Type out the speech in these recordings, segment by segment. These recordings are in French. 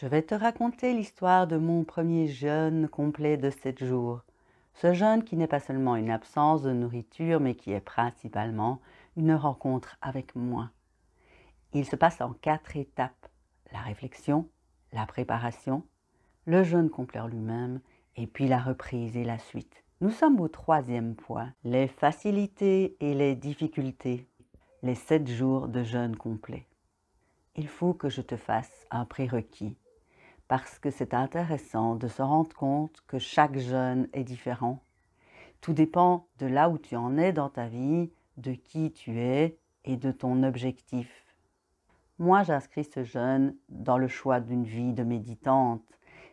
Je vais te raconter l'histoire de mon premier jeûne complet de 7 jours. Ce jeûne qui n'est pas seulement une absence de nourriture, mais qui est principalement une rencontre avec moi. Il se passe en 4 étapes: la réflexion, la préparation, le jeûne complet en lui-même, et puis la reprise et la suite. Nous sommes au 3e point, les facilités et les difficultés, les 7 jours de jeûne complet. Il faut que je te fasse un prérequis, parce que c'est intéressant de se rendre compte que chaque jeûne est différent. Tout dépend de là où tu en es dans ta vie, de qui tu es et de ton objectif. Moi, j'inscris ce jeûne dans le choix d'une vie de méditante.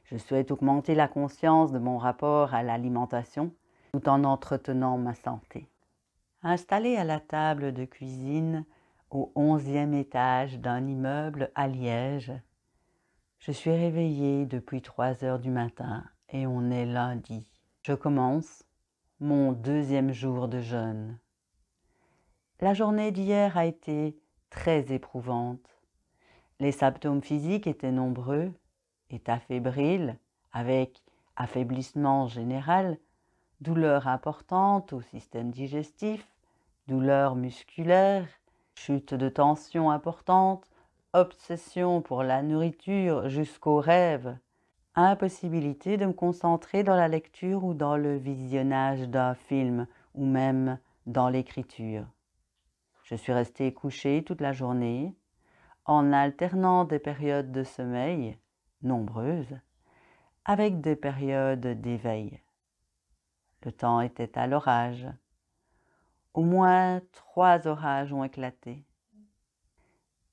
Je souhaite augmenter la conscience de mon rapport à l'alimentation tout en entretenant ma santé. Installée à la table de cuisine au 11e étage d'un immeuble à Liège, je suis réveillée depuis 3 heures du matin et on est lundi. Je commence mon 2e jour de jeûne. La journée d'hier a été très éprouvante. Les symptômes physiques étaient nombreux: état fébrile avec affaiblissement général, douleurs importantes au système digestif, douleurs musculaires, chute de tension importante, obsession pour la nourriture jusqu'au rêve, impossibilité de me concentrer dans la lecture ou dans le visionnage d'un film ou même dans l'écriture. Je suis restée couchée toute la journée, en alternant des périodes de sommeil, nombreuses, avec des périodes d'éveil. Le temps était à l'orage. Au moins 3 orages ont éclaté.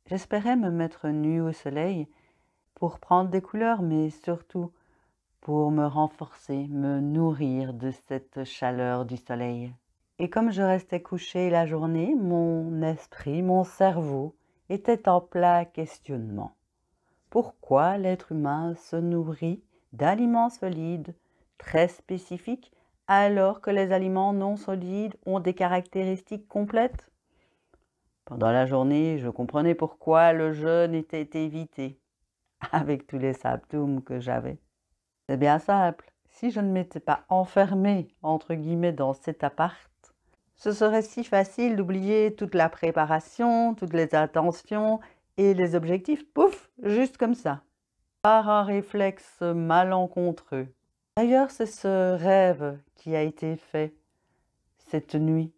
J'espérais me mettre nue au soleil pour prendre des couleurs, mais surtout pour me renforcer, me nourrir de cette chaleur du soleil. Et comme je restais couchée la journée, mon esprit, mon cerveau était en plein questionnement. Pourquoi l'être humain se nourrit d'aliments solides très spécifiques alors que les aliments non solides ont des caractéristiques complètes? Pendant la journée, je comprenais pourquoi le jeûne était évité, avec tous les symptômes que j'avais. C'est bien simple, si je ne m'étais pas enfermée, entre guillemets, dans cet appart, ce serait si facile d'oublier toute la préparation, toutes les intentions et les objectifs, pouf, juste comme ça, par un réflexe malencontreux. D'ailleurs, c'est ce rêve qui a été fait cette nuit.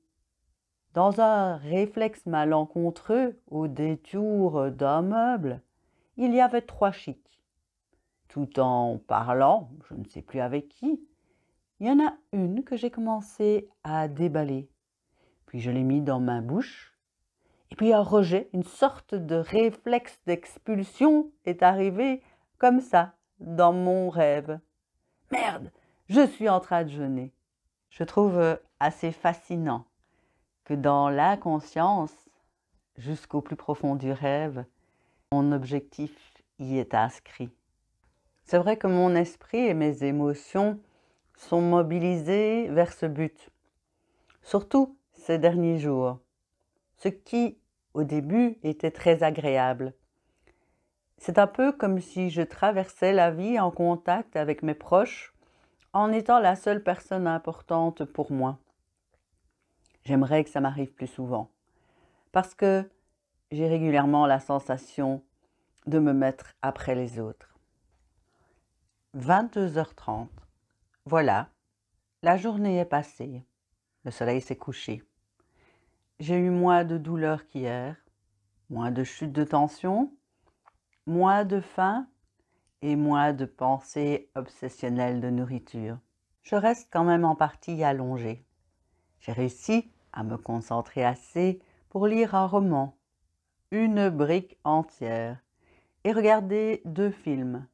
Dans un réflexe malencontreux, au détour d'un meuble, il y avait 3 chics. Tout en parlant, je ne sais plus avec qui, il y en a une que j'ai commencé à déballer. Puis je l'ai mis dans ma bouche. Et puis un rejet, une sorte de réflexe d'expulsion est arrivé comme ça, dans mon rêve. Merde, je suis en train de jeûner. Je trouve assez fascinant que dans l'inconscience, jusqu'au plus profond du rêve, mon objectif y est inscrit. C'est vrai que mon esprit et mes émotions sont mobilisés vers ce but, surtout ces derniers jours, ce qui, au début, était très agréable. C'est un peu comme si je traversais la vie en contact avec mes proches, en étant la seule personne importante pour moi. J'aimerais que ça m'arrive plus souvent, parce que j'ai régulièrement la sensation de me mettre après les autres. 22h30. Voilà, la journée est passée, le soleil s'est couché. J'ai eu moins de douleur qu'hier, moins de chute de tension, moins de faim et moins de pensées obsessionnelles de nourriture. Je reste quand même en partie allongée. J'ai réussi à me concentrer assez pour lire un roman, une brique entière, et regarder 2 films.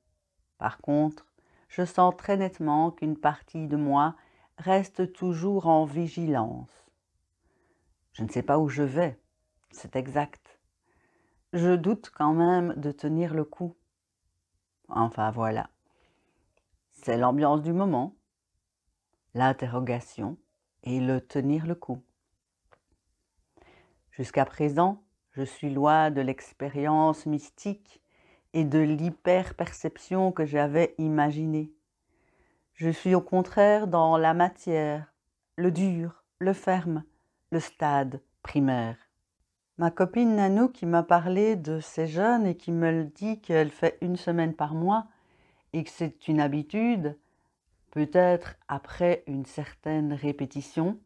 Par contre, je sens très nettement qu'une partie de moi reste toujours en vigilance. Je ne sais pas où je vais, c'est exact. Je doute quand même de tenir le coup. Enfin voilà, c'est l'ambiance du moment, l'interrogation et le tenir le coup. Jusqu'à présent, je suis loin de l'expérience mystique et de l'hyper-perception que j'avais imaginée. Je suis au contraire dans la matière, le dur, le ferme, le stade primaire. Ma copine Nanou qui m'a parlé de ces jeûnes et qui me le dit qu'elle fait 1 semaine par mois et que c'est une habitude, peut-être après une certaine répétition,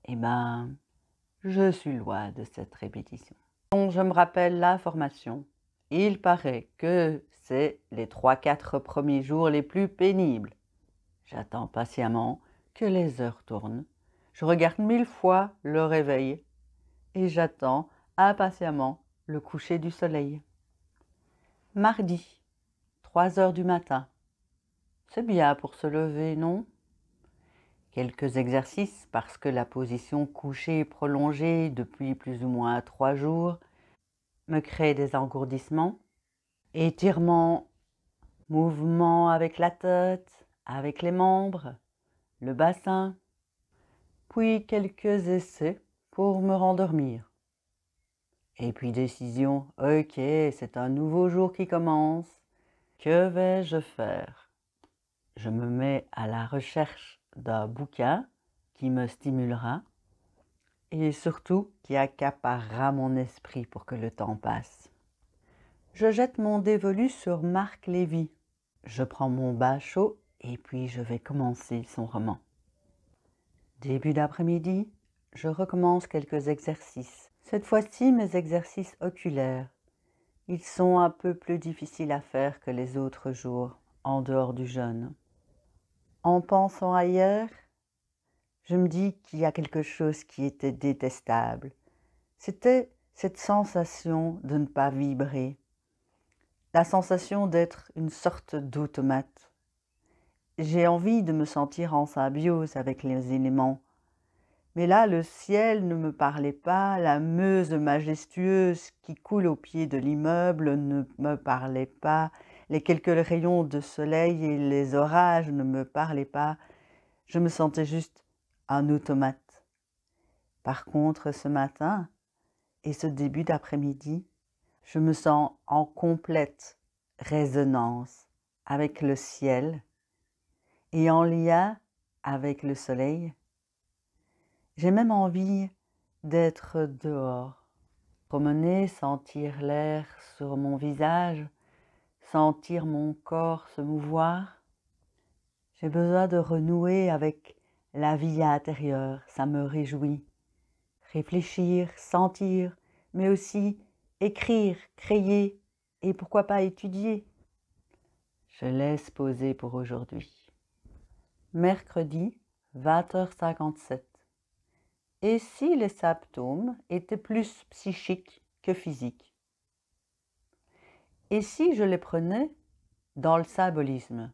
eh ben, je suis loin de cette répétition. Donc je me rappelle l'information. Il paraît que c'est les 3-4 premiers jours les plus pénibles. J'attends patiemment que les heures tournent. Je regarde 1000 fois le réveil et j'attends impatiemment le coucher du soleil. Mardi, 3 heures du matin. C'est bien pour se lever, non? Quelques exercices parce que la position couchée prolongée depuis plus ou moins 3 jours me crée des engourdissements. Étirements, mouvements avec la tête, avec les membres, le bassin, puis quelques essais pour me rendormir. Et puis décision, ok, c'est un nouveau jour qui commence, que vais-je faire? Je me mets à la recherche d'un bouquin qui me stimulera et surtout qui accaparera mon esprit pour que le temps passe. Je jette mon dévolu sur Marc Lévy. Je prends mon bain chaud et puis je vais commencer son roman. Début d'après-midi, je recommence quelques exercices. Cette fois-ci, mes exercices oculaires. Ils sont un peu plus difficiles à faire que les autres jours, en dehors du jeûne. En pensant ailleurs, je me dis qu'il y a quelque chose qui était détestable. C'était cette sensation de ne pas vibrer, la sensation d'être une sorte d'automate. J'ai envie de me sentir en symbiose avec les éléments. Mais là, le ciel ne me parlait pas, la Meuse majestueuse qui coule au pied de l'immeuble ne me parlait pas, les quelques rayons de soleil et les orages ne me parlaient pas. Je me sentais juste un automate. Par contre, ce matin et ce début d'après-midi, je me sens en complète résonance avec le ciel et en lien avec le soleil. J'ai même envie d'être dehors, promener, sentir l'air sur mon visage, sentir mon corps se mouvoir. J'ai besoin de renouer avec la vie intérieure, ça me réjouit. Réfléchir, sentir, mais aussi écrire, créer et pourquoi pas étudier. Je laisse poser pour aujourd'hui. Mercredi, 20h57. Et si les symptômes étaient plus psychiques que physiques? Et si je les prenais dans le symbolisme?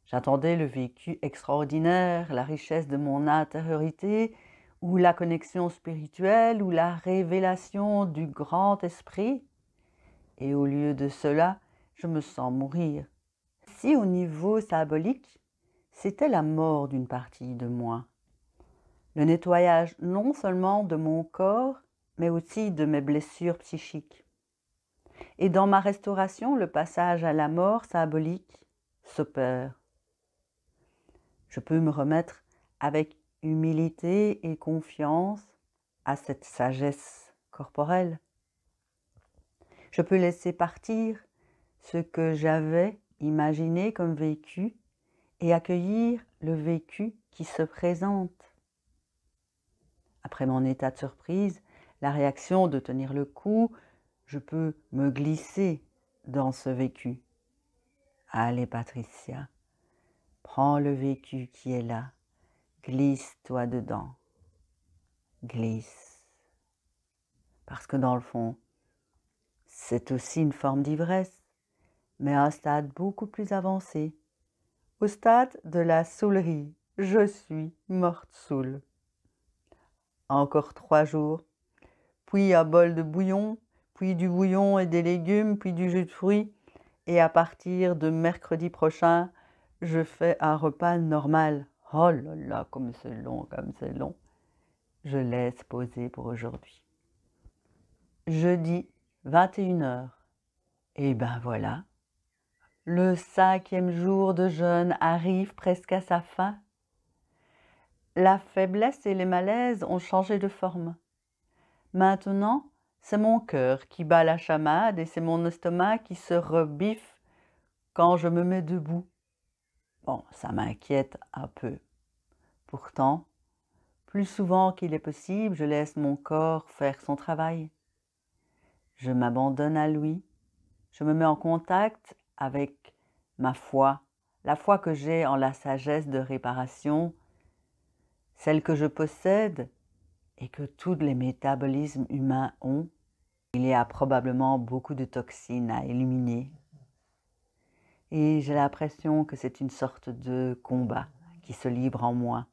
J'attendais le vécu extraordinaire, la richesse de mon intériorité, ou la connexion spirituelle, ou la révélation du grand esprit. Et au lieu de cela, je me sens mourir. Si au niveau symbolique, c'était la mort d'une partie de moi. Le nettoyage non seulement de mon corps, mais aussi de mes blessures psychiques. Et dans ma restauration, le passage à la mort symbolique s'opère. Je peux me remettre avec humilité et confiance à cette sagesse corporelle. Je peux laisser partir ce que j'avais imaginé comme vécu et accueillir le vécu qui se présente. Après mon état de surprise, la réaction de tenir le coup, je peux me glisser dans ce vécu. Allez Patricia, prends le vécu qui est là, glisse-toi dedans, glisse. Parce que dans le fond, c'est aussi une forme d'ivresse, mais à un stade beaucoup plus avancé. Au stade de la saoulerie, je suis morte saoule. Encore 3 jours, puis un bol de bouillon, puis du bouillon et des légumes, puis du jus de fruits. Et à partir de mercredi prochain, je fais un repas normal. Oh là là, comme c'est long, comme c'est long. Je laisse poser pour aujourd'hui. Jeudi, 21h. Et ben voilà, le 5e jour de jeûne arrive presque à sa fin. La faiblesse et les malaises ont changé de forme. Maintenant, c'est mon cœur qui bat la chamade et c'est mon estomac qui se rebiffe quand je me mets debout. Bon, ça m'inquiète un peu. Pourtant, plus souvent qu'il est possible, je laisse mon corps faire son travail. Je m'abandonne à lui. Je me mets en contact avec ma foi, la foi que j'ai en la sagesse de réparation, celle que je possède et que tous les métabolismes humains ont. Il y a probablement beaucoup de toxines à éliminer. Et j'ai l'impression que c'est une sorte de combat qui se livre en moi,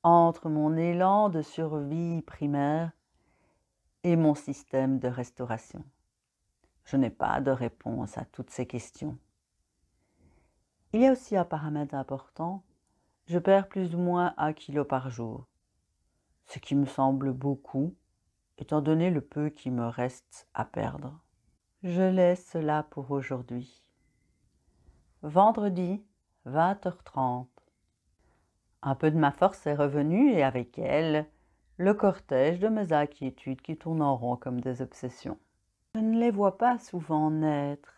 entre mon élan de survie primaire et mon système de restauration. Je n'ai pas de réponse à toutes ces questions. Il y a aussi un paramètre important, je perds plus ou moins 1 kilo par jour, ce qui me semble beaucoup, étant donné le peu qui me reste à perdre. Je laisse cela pour aujourd'hui. Vendredi, 20h30. Un peu de ma force est revenue et avec elle, le cortège de mes inquiétudes qui tournent en rond comme des obsessions. Je ne les vois pas souvent naître,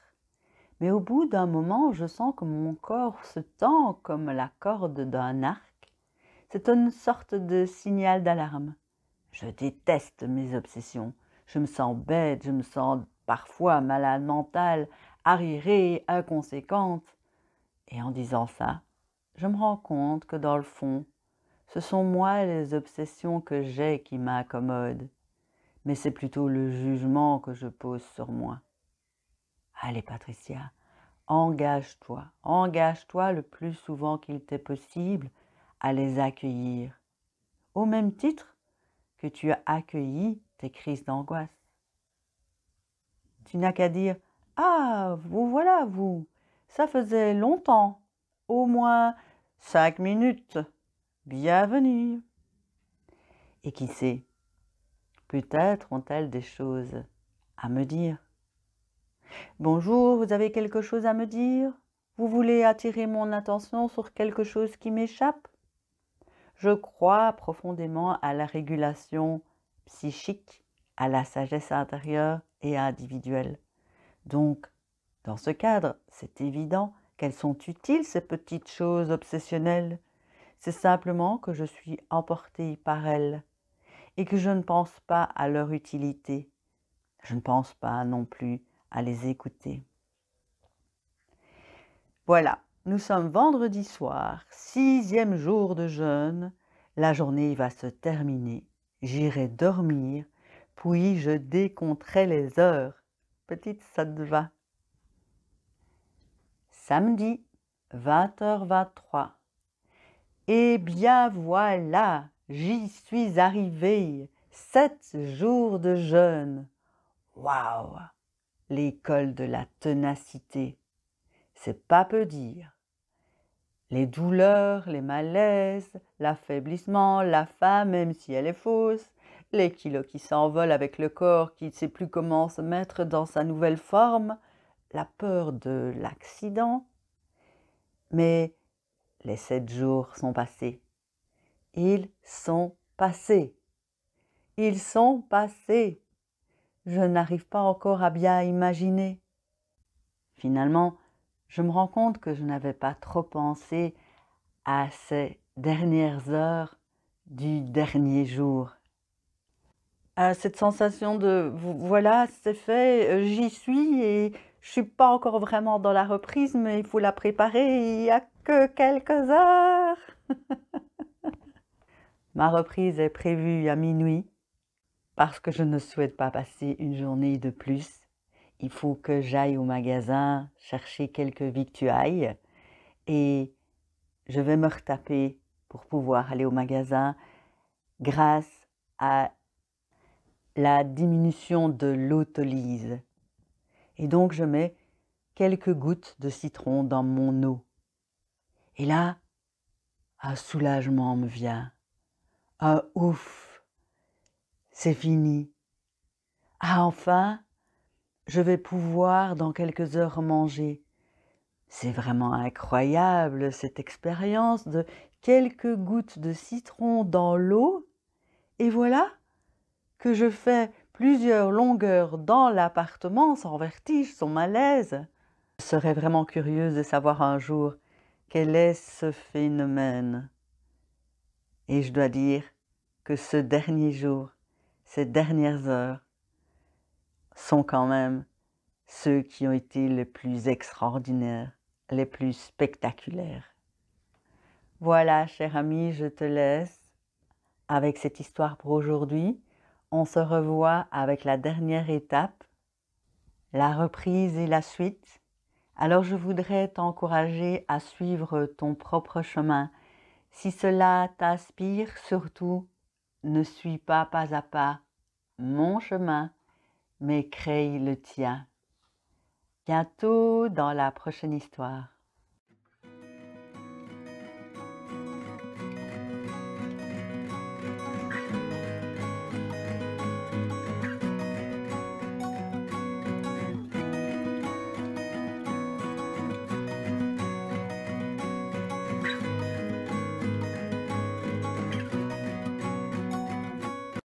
mais au bout d'un moment, je sens que mon corps se tend comme la corde d'un arc. C'est une sorte de signal d'alarme. Je déteste mes obsessions. Je me sens bête, je me sens parfois malade mentale, arriérée, inconséquente. Et en disant ça, je me rends compte que dans le fond, ce sont moi les obsessions que j'ai qui m'accommodent, mais c'est plutôt le jugement que je pose sur moi. Allez Patricia, engage-toi le plus souvent qu'il t'est possible à les accueillir, au même titre que tu as accueilli tes crises d'angoisse. Tu n'as qu'à dire « Ah, vous voilà, vous, ça faisait longtemps, au moins 5 minutes, bienvenue !» Et qui sait, peut-être ont-elles des choses à me dire. « Bonjour, vous avez quelque chose à me dire? Vous voulez attirer mon attention sur quelque chose qui m'échappe? » Je crois profondément à la régulation psychique, à la sagesse intérieure et individuelle. Donc, dans ce cadre, c'est évident qu'elles sont utiles, ces petites choses obsessionnelles. C'est simplement que je suis emportée par elles et que je ne pense pas à leur utilité. Je ne pense pas non plus à les écouter. Voilà, nous sommes vendredi soir, 6e jour de jeûne. La journée va se terminer. J'irai dormir, puis je décompterai les heures. Petite sattva. Samedi, 20h23. Eh bien voilà, j'y suis arrivée. 7 jours de jeûne. Waouh! L'école de la ténacité. C'est pas peu dire. Les douleurs, les malaises, l'affaiblissement, la faim, même si elle est fausse, les kilos qui s'envolent avec le corps qui ne sait plus comment se mettre dans sa nouvelle forme, la peur de l'accident. Mais les 7 jours sont passés. Ils sont passés. Ils sont passés. Je n'arrive pas encore à bien imaginer. Finalement, je me rends compte que je n'avais pas trop pensé à ces dernières heures du dernier jour. À cette sensation de voilà, c'est fait, j'y suis et je suis pas encore vraiment dans la reprise, mais il faut la préparer, il n'y a que quelques heures. Ma reprise est prévue à minuit parce que je ne souhaite pas passer une journée de plus. Il faut que j'aille au magasin chercher quelques victuailles et je vais me retaper pour pouvoir aller au magasin grâce à la diminution de l'autolyse. Et donc je mets quelques gouttes de citron dans mon eau. Et là, un soulagement me vient. Ah ouf, c'est fini. Ah enfin, je vais pouvoir dans quelques heures manger. C'est vraiment incroyable cette expérience de quelques gouttes de citron dans l'eau et voilà que je fais plusieurs longueurs dans l'appartement sans vertige, sans malaise. Je serais vraiment curieuse de savoir un jour quel est ce phénomène. Et je dois dire que ce dernier jour, ces dernières heures, sont quand même ceux qui ont été les plus extraordinaires, les plus spectaculaires. Voilà, cher ami, je te laisse avec cette histoire pour aujourd'hui. On se revoit avec la dernière étape, la reprise et la suite. Alors je voudrais t'encourager à suivre ton propre chemin. Si cela t'inspire, surtout, ne suis pas à pas mon chemin, mais crée le tien. Bientôt dans la prochaine histoire.